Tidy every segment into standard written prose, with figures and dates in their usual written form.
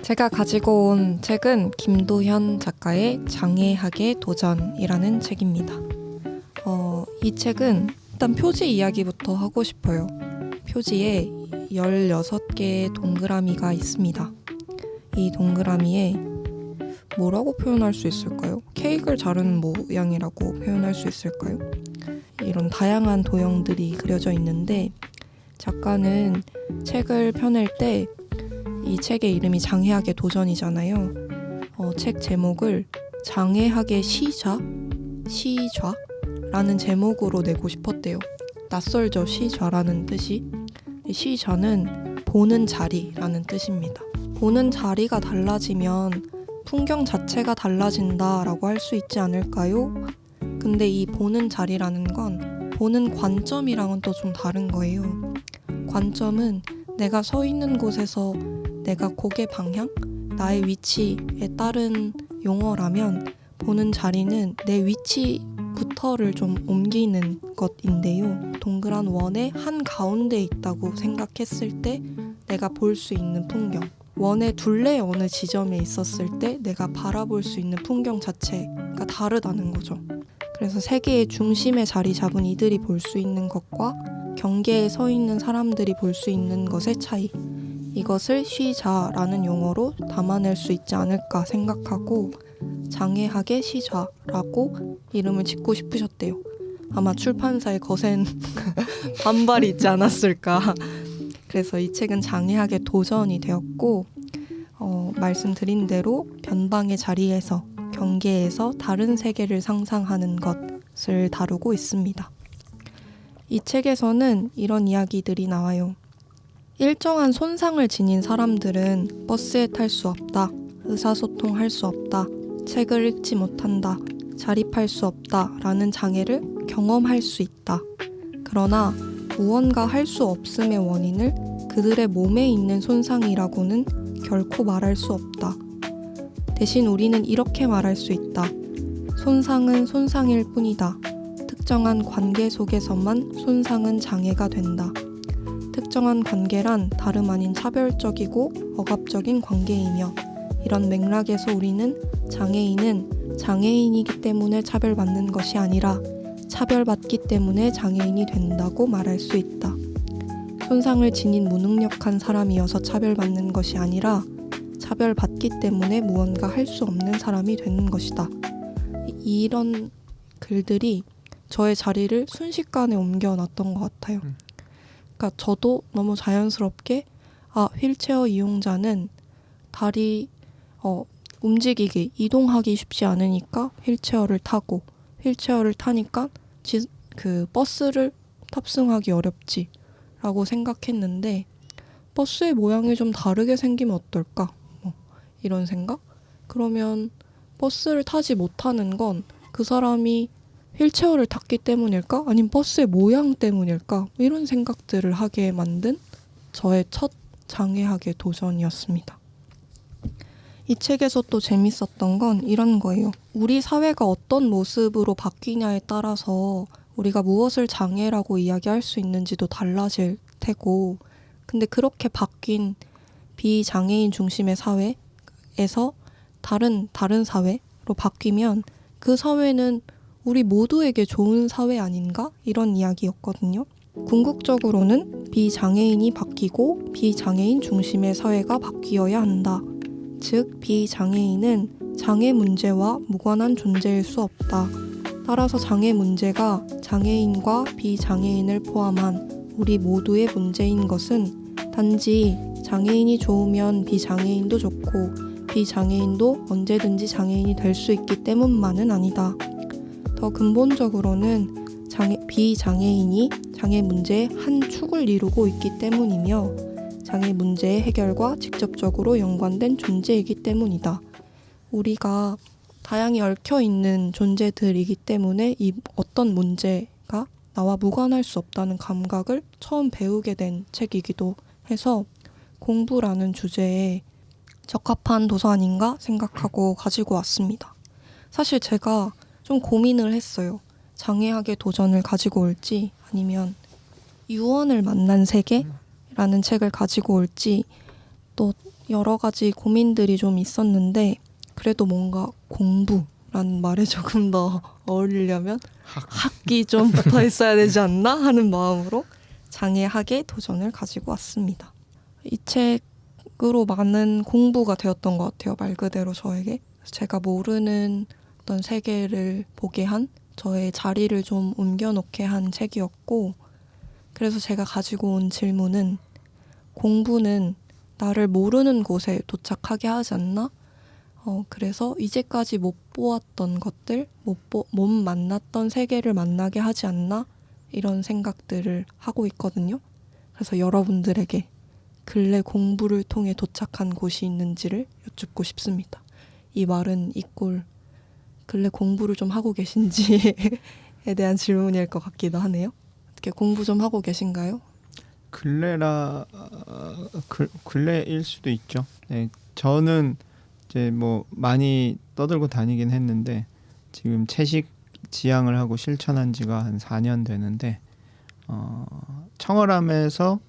제가 가지고 온 책은 김도현 작가의 장애학의 도전이라는 책입니다. 이 책은 일단 표지 이야기부터 하고 싶어요. 표지에 16개의 동그라미가 있습니다. 이 동그라미에 뭐라고 표현할 수 있을까요? 케이크를 자르는 모양이라고 표현할 수 있을까요? 이런 다양한 도형들이 그려져 있는데 작가는 책을 펴낼 때 이 책의 이름이 장애학의 도전이잖아요. 책 제목을 장애학의 시좌라는 제목으로 내고 싶었대요. 낯설죠, 시좌라는 뜻이. 시좌는 보는 자리라는 뜻입니다. 보는 자리가 달라지면 풍경 자체가 달라진다라고 할 수 있지 않을까요? 근데 이 보는 자리라는 건 보는 관점이랑은 또 좀 다른 거예요. 관점은 내가 서 있는 곳에서 내가 고개 방향, 나의 위치에 따른 용어라면 보는 자리는 내 위치부터를 좀 옮기는 것인데요. 동그란 원의 한 가운데에 있다고 생각했을 때 내가 볼 수 있는 풍경, 원의 둘레 어느 지점에 있었을 때 내가 바라볼 수 있는 풍경 자체가 다르다는 거죠. 그래서 세계의 중심에 자리 잡은 이들이 볼 수 있는 것과 경계에 서 있는 사람들이 볼 수 있는 것의 차이, 이것을 시좌라는 용어로 담아낼 수 있지 않을까 생각하고 장애학의 시좌라고 이름을 짓고 싶으셨대요. 아마 출판사의 거센 반발이 있지 않았을까. 그래서 이 책은 장애학의 도전이 되었고 말씀드린 대로 변방의 자리에서 경계에서 다른 세계를 상상하는 것을 다루고 있습니다. 이 책에서는 이런 이야기들이 나와요. 일정한 손상을 지닌 사람들은 버스에 탈 수 없다, 의사소통할 수 없다, 책을 읽지 못한다, 자립할 수 없다 라는 장애를 경험할 수 있다. 그러나 무언가 할 수 없음의 원인을 그들의 몸에 있는 손상이라고는 결코 말할 수 없다. 대신 우리는 이렇게 말할 수 있다. 손상은 손상일 뿐이다. 특정한 관계 속에서만 손상은 장애가 된다. 특정한 관계란 다름 아닌 차별적이고 억압적인 관계이며 이런 맥락에서 우리는 장애인은 장애인이기 때문에 차별받는 것이 아니라 차별받기 때문에 장애인이 된다고 말할 수 있다. 손상을 지닌 무능력한 사람이어서 차별받는 것이 아니라 차별받기 때문에 무언가 할 수 없는 사람이 되는 것이다. 이런 글들이 저의 자리를 순식간에 옮겨놨던 것 같아요. 그러니까 저도 너무 자연스럽게 휠체어 이용자는 다리 움직이기, 이동하기 쉽지 않으니까 휠체어를 타고 휠체어를 타니까 버스를 탑승하기 어렵지 라고 생각했는데 버스의 모양이 좀 다르게 생기면 어떨까? 이런 생각? 그러면 버스를 타지 못하는 건 그 사람이 휠체어를 탔기 때문일까? 아니면 버스의 모양 때문일까? 이런 생각들을 하게 만든 저의 첫 장애학의 도전이었습니다. 이 책에서 또 재밌었던 건 이런 거예요. 우리 사회가 어떤 모습으로 바뀌냐에 따라서 우리가 무엇을 장애라고 이야기할 수 있는지도 달라질 테고, 근데 그렇게 바뀐 비장애인 중심의 사회에서 다른 사회로 바뀌면 그 사회는 우리 모두에게 좋은 사회 아닌가? 이런 이야기였거든요. 궁극적으로는 비장애인이 바뀌고 비장애인 중심의 사회가 바뀌어야 한다. 즉, 비장애인은 장애 문제와 무관한 존재일 수 없다. 따라서 장애 문제가 장애인과 비장애인을 포함한 우리 모두의 문제인 것은 단지 장애인이 좋으면 비장애인도 좋고 비장애인도 언제든지 장애인이 될 수 있기 때문만은 아니다. 더 근본적으로는 비장애인이 장애 문제의 한 축을 이루고 있기 때문이며 장애 문제의 해결과 직접적으로 연관된 존재이기 때문이다. 우리가 다양히 얽혀있는 존재들이기 때문에 이 어떤 문제가 나와 무관할 수 없다는 감각을 처음 배우게 된 책이기도 해서 공부라는 주제에 적합한 도서 아닌가 생각하고 가지고 왔습니다. 사실 제가 좀 고민을 했어요. 장애학의 도전을 가지고 올지 아니면 유언을 만난 세계라는 책을 가지고 올지 또 여러 가지 고민들이 좀 있었는데 그래도 뭔가 공부라는 말에 조금 더 어울리려면 학기 좀 붙어 있어야 되지 않나 하는 마음으로 장애학에 도전을 가지고 왔습니다. 이 책으로 많은 공부가 되었던 것 같아요. 말 그대로 저에게. 제가 모르는 어떤 세계를 보게 한, 저의 자리를 좀 옮겨놓게 한 책이었고, 그래서 제가 가지고 온 질문은 공부는 나를 모르는 곳에 도착하게 하지 않나? 그래서 이제까지 못 보았던 것들, 못 만났던 세계를 만나게 하지 않나? 이런 생각들을 하고 있거든요. 그래서 여러분들에게 근래 공부를 통해 도착한 곳이 있는지를 여쭙고 싶습니다. 이 말은 이꼴 근래 공부를 좀 하고 계신지에 대한 질문일 것 같기도 하네요. 어떻게 공부 좀 하고 계신가요? 근래일 수도 있죠. 네, 저는 이제 뭐 많이 떠들고 다니긴 했는데 지금 채식 지향을 하고 실천한 지가 한 4년 되는데 청어람에서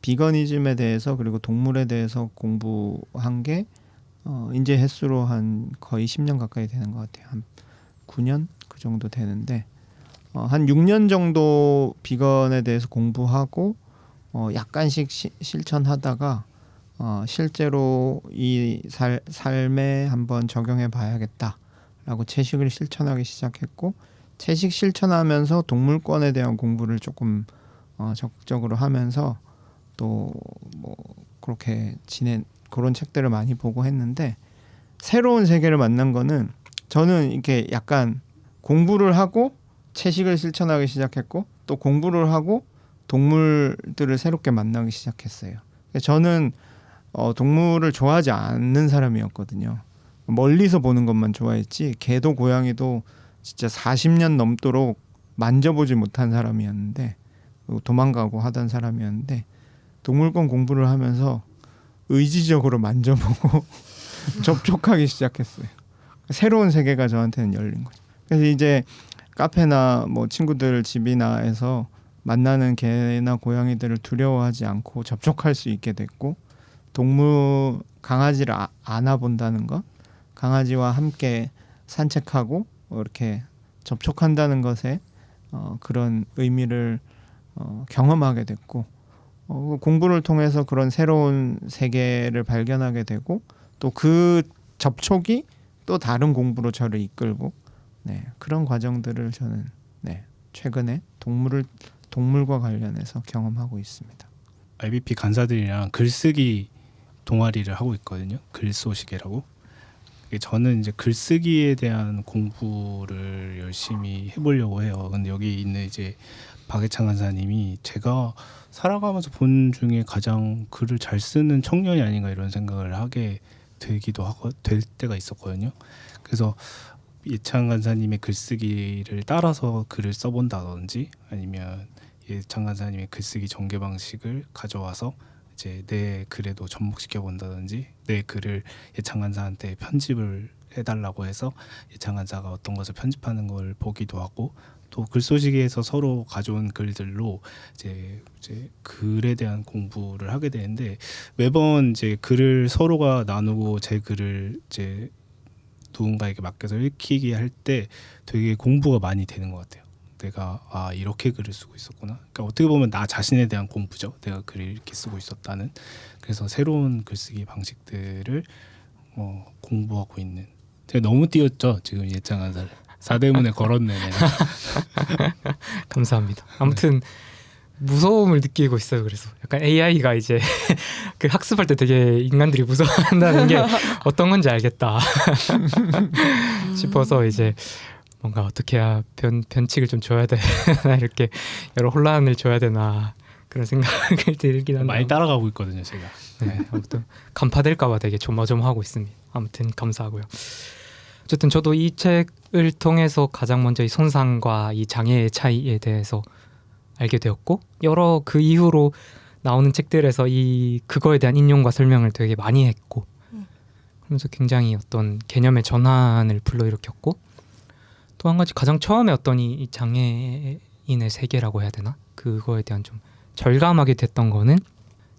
비거니즘에 대해서 그리고 동물에 대해서 공부한 게 이제 횟수로 한 거의 10년 가까이 되는 것 같아요. 한 9년 그 정도 되는데 한 6년 정도 비건에 대해서 공부하고 약간씩 실천하다가 실제로 이 삶에 한번 적용해 봐야겠다라고 채식을 실천하기 시작했고, 채식 실천하면서 동물권에 대한 공부를 조금 적극적으로 하면서 또 뭐 그렇게 그런 책들을 많이 보고 했는데, 새로운 세계를 만난 거는 저는 이렇게 약간 공부를 하고 채식을 실천하기 시작했고, 또 공부를 하고 동물들을 새롭게 만나기 시작했어요. 저는 동물을 좋아하지 않는 사람이었거든요. 멀리서 보는 것만 좋아했지 개도 고양이도 진짜 40년 넘도록 만져보지 못한 사람이었는데, 도망가고 하던 사람이었는데, 동물권 공부를 하면서 의지적으로 만져보고 접촉하기 시작했어요. 새로운 세계가 저한테는 열린 거죠. 그래서 이제 카페나 뭐 친구들 집이나 해서 만나는 개나 고양이들을 두려워하지 않고 접촉할 수 있게 됐고, 강아지를 안아본다는 것, 강아지와 함께 산책하고 이렇게 접촉한다는 것에 그런 의미를 경험하게 됐고, 공부를 통해서 그런 새로운 세계를 발견하게 되고, 또 그 접촉이 또 다른 공부로 저를 이끌고, 그런 과정들을 저는 최근에 동물과 관련해서 경험하고 있습니다. IBP 간사들이랑 글쓰기 동아리를 하고 있거든요. 글쏘시개라고. 저는 이제 글쓰기에 대한 공부를 열심히 해보려고 해요. 근데 여기 있는 이제 박예찬 간사님이 제가 살아가면서 본 중에 가장 글을 잘 쓰는 청년이 아닌가 이런 생각을 하게 될 때가 있었거든요. 그래서 예찬 간사님의 글쓰기를 따라서 글을 써본다든지, 아니면 예찬 간사님의 글쓰기 전개 방식을 가져와서 이제 내 글에도 접목시켜 본다든지, 내 글을 예찬 간사한테 편집을 해달라고 해서 예찬 간사가 어떤 것을 편집하는 걸 보기도 하고, 또 글쏘시개에서 서로 가져온 글들로 이제 글에 대한 공부를 하게 되는데, 매번 이제 글을 서로가 나누고 제 글을 이제 누군가에게 맡겨서 읽히게 할 때 되게 공부가 많이 되는 것 같아요. 내가 이렇게 글을 쓰고 있었구나. 그러니까 어떻게 보면 나 자신에 대한 공부죠. 내가 글을 이렇게 쓰고 있었다는. 그래서 새로운 글쓰기 방식들을 공부하고 있는. 제가 너무 띄웠죠 지금 예찬 간사를. 4대문에 걸었네. 감사합니다. 아무튼 무서움을 느끼고 있어요. 그래서 약간 AI가 이제 그 학습할 때 되게 인간들이 무서워한다는 게 어떤 건지 알겠다 싶어서 이제 뭔가 어떻게 해야 변칙을 좀 줘야 되나 이렇게 여러 혼란을 줘야 되나 그런 생각을 들긴 한데 많이 따라가고 있거든요 제가. 네, 아무튼 간파될까 봐 되게 조마조마하고 있습니다. 아무튼 감사하고요. 어쨌든 저도 이 책을 통해서 가장 먼저 이 손상과 이 장애의 차이에 대해서 알게 되었고, 여러 그 이후로 나오는 책들에서 그거에 대한 인용과 설명을 되게 많이 했고, 그러면서 굉장히 어떤 개념의 전환을 불러일으켰고, 또 한 가지 가장 처음에 어떤 이 장애인의 세계라고 해야 되나? 그거에 대한 좀 절감하게 됐던 거는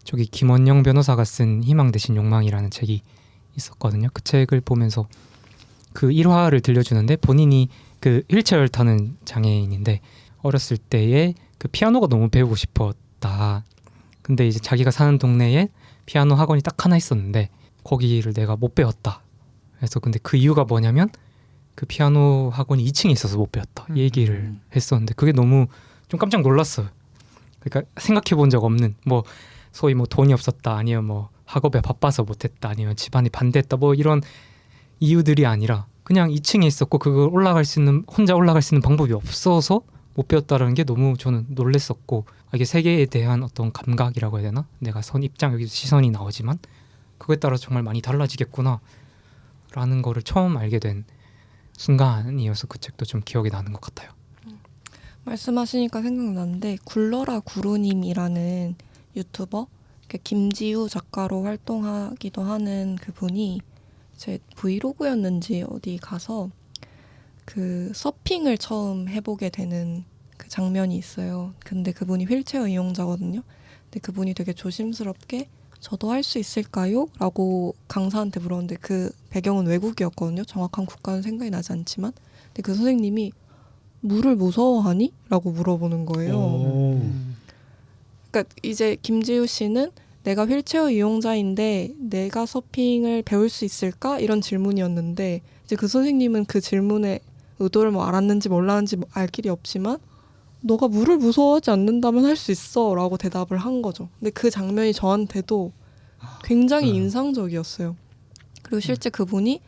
저기 김원영 변호사가 쓴 희망 대신 욕망이라는 책이 있었거든요. 그 책을 보면서 그 일화를 들려주는데 본인이 그 휠체어를 타는 장애인인데 어렸을 때에 그 피아노가 너무 배우고 싶었다. 근데 이제 자기가 사는 동네에 피아노 학원이 딱 하나 있었는데 거기를 내가 못 배웠다. 그래서 근데 그 이유가 뭐냐면 그 피아노 학원이 2층에 있어서 못 배웠다. 이 얘기를 했었는데 그게 너무 좀 깜짝 놀랐어요. 그러니까 생각해 본 적 없는 뭐 소위 뭐 돈이 없었다 아니면 뭐 학업에 바빠서 못했다 아니면 집안이 반대했다 뭐 이런 이유들이 아니라 그냥 2층에 있었고 그걸 혼자 올라갈 수 있는 방법이 없어서 못 배웠다라는 게 너무 저는 놀랬었고 이게 세계에 대한 어떤 감각이라고 해야 되나? 내가 선 입장 여기서 시선이 나오지만 그거에 따라 정말 많이 달라지겠구나 라는 거를 처음 알게 된 순간이어서 그 책도 좀 기억이 나는 것 같아요. 말씀하시니까 생각나는데 굴러라 구루님이라는 유튜버, 김지우 작가로 활동하기도 하는 그분이 제 브이로그였는지 어디 가서 그 서핑을 처음 해보게 되는 그 장면이 있어요. 근데 그분이 휠체어 이용자거든요. 근데 그분이 되게 조심스럽게 저도 할 수 있을까요? 라고 강사한테 물었는데 그 배경은 외국이었거든요. 정확한 국가는 생각이 나지 않지만. 근데 그 선생님이 물을 무서워하니? 라고 물어보는 거예요. 그러니까 이제 김지우 씨는 내가 휠체어 이용자인데 내가 서핑을 배울 수 있을까? 이런 질문이었는데 이제 그 선생님은 그 질문의 의도를 뭐 알았는지 몰랐는지 알 길이 없지만 너가 물을 무서워하지 않는다면 할 수 있어 라고 대답을 한 거죠. 근데 그 장면이 저한테도 굉장히 인상적이었어요. 그리고 실제 그분이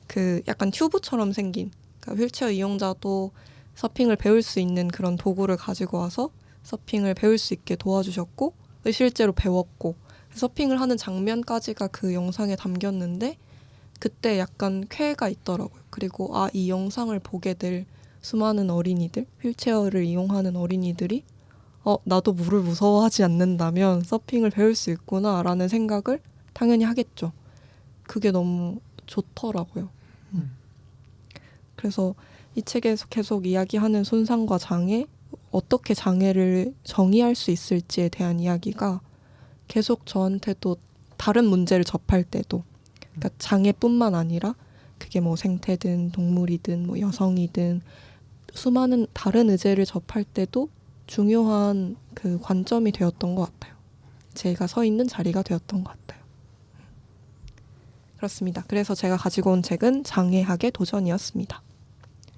그 약간 튜브처럼 생긴 그러니까 휠체어 이용자도 서핑을 배울 수 있는 그런 도구를 가지고 와서 서핑을 배울 수 있게 도와주셨고 실제로 배웠고 서핑을 하는 장면까지가 그 영상에 담겼는데 그때 약간 쾌가 있더라고요. 그리고 이 영상을 보게 될 수많은 어린이들, 휠체어를 이용하는 어린이들이 나도 물을 무서워하지 않는다면 서핑을 배울 수 있구나라는 생각을 당연히 하겠죠. 그게 너무 좋더라고요. 그래서 이 책에서 계속 이야기하는 손상과 장애, 어떻게 장애를 정의할 수 있을지에 대한 이야기가 계속 저한테도 다른 문제를 접할 때도 그러니까 장애뿐만 아니라 그게 뭐 생태든 동물이든 뭐 여성이든 수많은 다른 의제를 접할 때도 중요한 그 관점이 되었던 것 같아요. 제가 서 있는 자리가 되었던 것 같아요. 그렇습니다. 그래서 제가 가지고 온 책은 장애학의 도전이었습니다.